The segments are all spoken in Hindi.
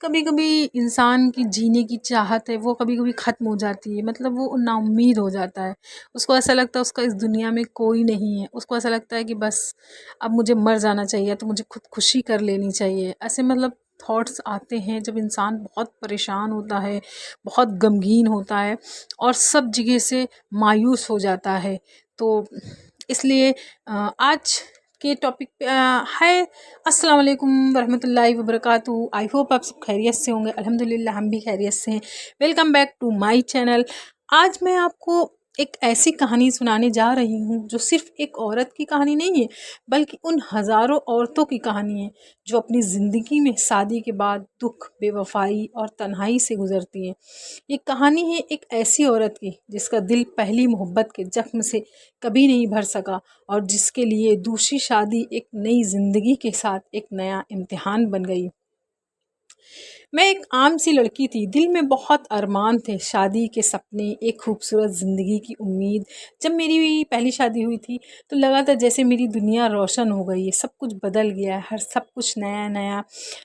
कभी कभी इंसान की जीने की चाहत है वो कभी कभी ख़त्म हो जाती है। मतलब वो नाउम्मीद हो जाता है। उसको ऐसा लगता है उसका इस दुनिया में कोई नहीं है। उसको ऐसा लगता है कि बस अब मुझे मर जाना चाहिए, तो मुझे खुदकुशी कर लेनी चाहिए। ऐसे मतलब थॉट्स आते हैं जब इंसान बहुत परेशान होता है, बहुत गमगीन होता है और सब जगह से मायूस हो जाता है। तो इसलिए आज के टॉपिक पे हाय, अस्सलाम वालेकुम वरहमतुल्लाहि वबरकातुहू। आई होप आप सब खैरियत से होंगे। अल्हम्दुलिल्लाह हम भी खैरियत से हैं। Welcome back to my channel. आज मैं आपको एक ऐसी कहानी सुनाने जा रही हूँ जो सिर्फ एक औरत की कहानी नहीं है, बल्कि उन हज़ारों औरतों की कहानी है जो अपनी ज़िंदगी में शादी के बाद दुख, बेवफाई और तन्हाई से गुजरती हैं। ये कहानी है एक ऐसी औरत की जिसका दिल पहली मोहब्बत के जख्म से कभी नहीं भर सका और जिसके लिए दूसरी शादी एक नई ज़िंदगी के साथ एक नया इम्तिहान बन गई। मैं एक आम सी लड़की थी, दिल में बहुत अरमान थे, शादी के सपने, एक खूबसूरत ज़िंदगी की उम्मीद। जब मेरी पहली शादी हुई थी तो लगा था जैसे मेरी दुनिया रोशन हो गई है, सब कुछ बदल गया है, हर सब कुछ नया नया,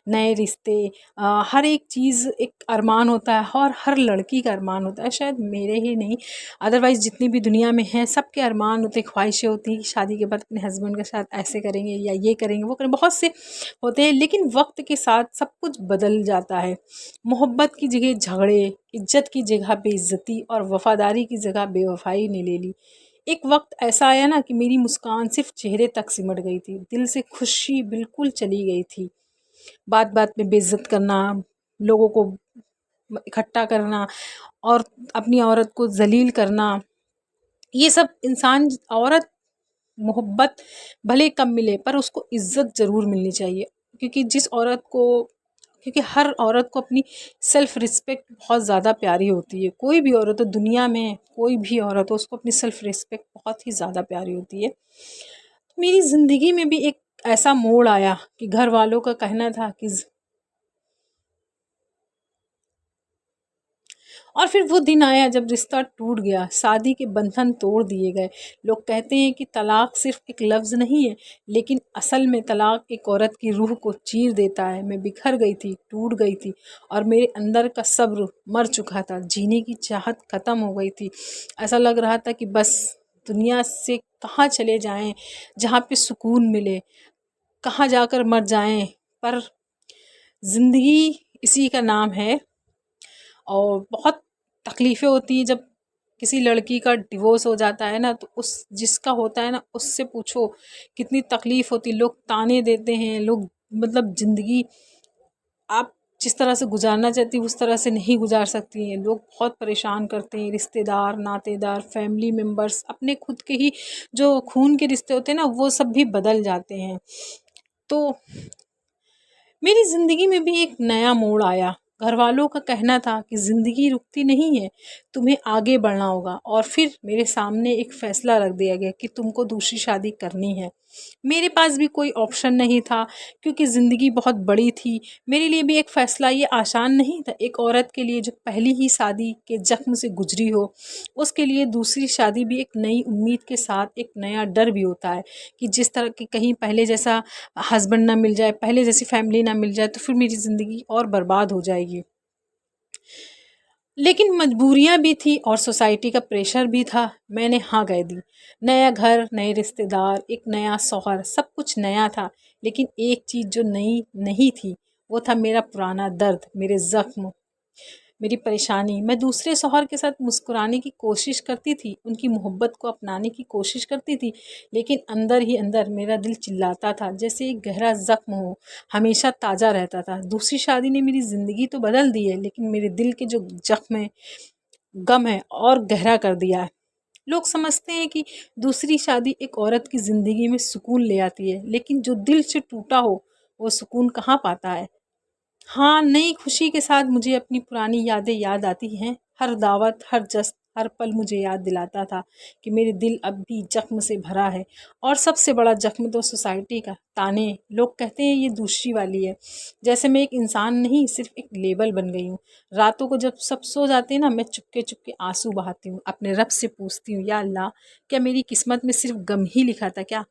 नए रिश्ते, हर एक चीज़ एक अरमान होता है और हर लड़की का अरमान होता है। शायद मेरे ही नहीं, अदरवाइज़ जितनी भी दुनिया में हैं सबके अरमान होते, ख्वाहिशें होती हैं कि शादी के बाद अपने हस्बैंड के साथ ऐसे करेंगे या ये करेंगे वो करेंगे, बहुत से होते हैं। लेकिन वक्त के साथ सब कुछ बदल जाता है। मोहब्बत की जगह झगड़े, इज्जत की जगह बेइज्जती और वफादारी की जगह बेवफाई ने ले ली। एक वक्त ऐसा आया ना कि मेरी मुस्कान सिर्फ चेहरे तक सिमट गई थी, दिल से खुशी बिल्कुल चली गई थी। बात बात में बेइज्जत करना, लोगों को इकट्ठा करना और अपनी औरत को जलील करना, ये सब इंसान, औरत मोहब्बत भले कम मिले पर उसको इज़्ज़त ज़रूर मिलनी चाहिए। क्योंकि जिस औरत को, क्योंकि हर औरत को अपनी सेल्फ़ रिस्पेक्ट बहुत ज़्यादा प्यारी होती है। कोई भी औरत हो दुनिया में, कोई भी औरत हो, उसको अपनी सेल्फ़ रिस्पेक्ट बहुत ही ज़्यादा प्यारी होती है। मेरी ज़िंदगी में भी एक ऐसा मोड़ आया कि घर वालों का कहना था कि और फिर वो दिन आया जब रिश्ता टूट गया, शादी के बंधन तोड़ दिए गए। लोग कहते हैं कि तलाक सिर्फ एक लफ्ज़ नहीं है, लेकिन असल में तलाक एक औरत की रूह को चीर देता है। मैं बिखर गई थी, टूट गई थी और मेरे अंदर का सब्र मर चुका था, जीने की चाहत ख़त्म हो गई थी। ऐसा लग रहा था कि बस दुनिया से कहाँ चले जाएं, जहाँ पे सुकून मिले, कहाँ जाकर मर जाएं। पर ज़िंदगी इसी का नाम है और बहुत तकलीफ़ें होती हैं जब किसी लड़की का डिवोर्स हो जाता है ना, तो उस जिसका होता है ना उससे पूछो कितनी तकलीफ़ होती। लोग ताने देते हैं, लोग मतलब ज़िंदगी आप जिस तरह से गुजारना चाहती उस तरह से नहीं गुजार सकती हैं। लोग बहुत परेशान करते हैं, रिश्तेदार, नातेदार, फैमिली मेम्बर्स, अपने खुद के ही जो खून के रिश्ते होते हैं ना वो सब भी बदल जाते हैं। तो मेरी ज़िंदगी में भी एक नया मोड़ आया। घरवालों का कहना था कि ज़िंदगी रुकती नहीं है, तुम्हें आगे बढ़ना होगा। और फिर मेरे सामने एक फ़ैसला रख दिया गया कि तुमको दूसरी शादी करनी है। मेरे पास भी कोई ऑप्शन नहीं था क्योंकि ज़िंदगी बहुत बड़ी थी। मेरे लिए भी एक फ़ैसला ये आसान नहीं था। एक औरत के लिए जो पहली ही शादी के ज़ख्म से गुजरी हो, उसके लिए दूसरी शादी भी एक नई उम्मीद के साथ एक नया डर भी होता है कि जिस तरह की कहीं पहले जैसा हस्बैंड ना मिल जाए, पहले जैसी फैमिली ना मिल जाए तो फिर मेरी ज़िंदगी और बर्बाद हो जाएगी। लेकिन मजबूरियाँ भी थी और सोसाइटी का प्रेशर भी था। मैंने हाँ कह दी। नया घर, नए रिश्तेदार, एक नया शौहर, सब कुछ नया था। लेकिन एक चीज़ जो नई नहीं थी वो था मेरा पुराना दर्द, मेरे ज़ख्म, मेरी परेशानी। मैं दूसरे शौहर के साथ मुस्कुराने की कोशिश करती थी, उनकी मोहब्बत को अपनाने की कोशिश करती थी, लेकिन अंदर ही अंदर मेरा दिल चिल्लाता था जैसे एक गहरा ज़ख्म हो, हमेशा ताज़ा रहता था। दूसरी शादी ने मेरी ज़िंदगी तो बदल दी है, लेकिन मेरे दिल के जो ज़ख्म है, गम है, और गहरा कर दिया है। लोग समझते हैं कि दूसरी शादी एक औरत की ज़िंदगी में सुकून ले आती है, लेकिन जो दिल से टूटा हो वो सुकून कहाँ पाता है। हाँ, नई खुशी के साथ मुझे अपनी पुरानी यादें याद आती हैं। हर दावत, हर जश्न, हर पल मुझे याद दिलाता था कि मेरे दिल अब भी ज़ख्म से भरा है और सबसे बड़ा ज़ख्म तो सोसाइटी का ताने लोग कहते हैं ये दूसरी वाली है। जैसे मैं एक इंसान नहीं, सिर्फ एक लेबल बन गई हूँ। रातों को जब सब सो जाते हैं ना, मैं चुपके चुपके आंसू बहाती हूँ, अपने रब से पूछती हूँ, या अल्लाह, क्या मेरी किस्मत में सिर्फ गम ही लिखा था क्या?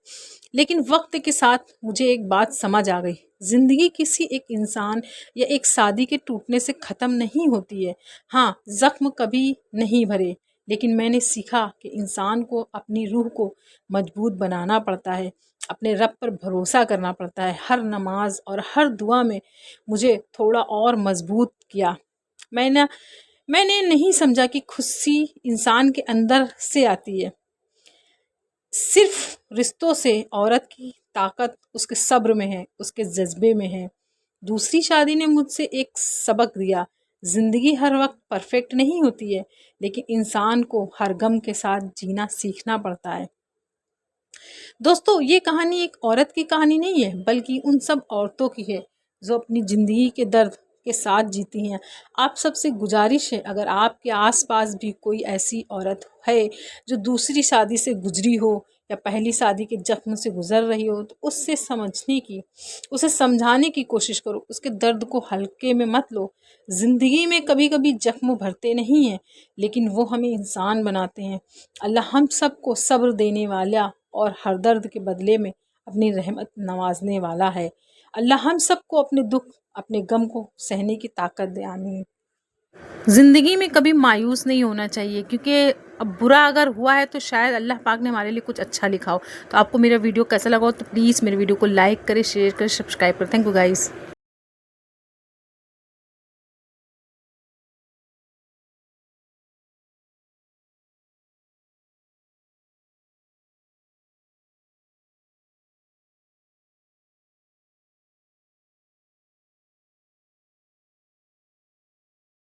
लेकिन वक्त के साथ मुझे एक बात समझ आ गई, ज़िंदगी किसी एक इंसान या एक शादी के टूटने से ख़त्म नहीं होती है। हाँ, ज़ख्म कभी नहीं भरे, लेकिन मैंने सीखा कि इंसान को अपनी रूह को मजबूत बनाना पड़ता है, अपने रब पर भरोसा करना पड़ता है। हर नमाज और हर दुआ में मुझे थोड़ा और मजबूत किया। मैंने मैंने नहीं समझा कि खुशी इंसान के अंदर से आती है, सिर्फ रिश्तों से। औरत की ताकत उसके सब्र में है, उसके जज्बे में है। दूसरी शादी ने मुझसे एक सबक दिया, ज़िंदगी हर वक्त परफेक्ट नहीं होती है, लेकिन इंसान को हर गम के साथ जीना सीखना पड़ता है। दोस्तों, ये कहानी एक औरत की कहानी नहीं है, बल्कि उन सब औरतों की है जो अपनी ज़िंदगी के दर्द के साथ जीती हैं। आप सबसे गुजारिश है, अगर आपके आसपास भी कोई ऐसी औरत है जो दूसरी शादी से गुजरी हो या पहली शादी के जख्म से गुजर रही हो, तो उससे समझने की, उसे समझाने की कोशिश करो, उसके दर्द को हल्के में मत लो। ज़िंदगी में कभी कभी जख्म भरते नहीं हैं, लेकिन वो हमें इंसान बनाते हैं। अल्लाह हम सबको सब्र देने वाला और हर दर्द के बदले में अपनी रहमत नवाजने वाला है। अल्लाह हम सबको अपने दुख, अपने गम को सहने की ताकत दे। आमीन। ज़िंदगी में कभी मायूस नहीं होना चाहिए, क्योंकि अब बुरा अगर हुआ है तो शायद अल्लाह पाक ने हमारे लिए कुछ अच्छा लिखा हो। तो आपको मेरा वीडियो कैसा लगा हो तो प्लीज़ मेरे वीडियो को लाइक करें, शेयर करें, सब्सक्राइब करें। Thank you guys.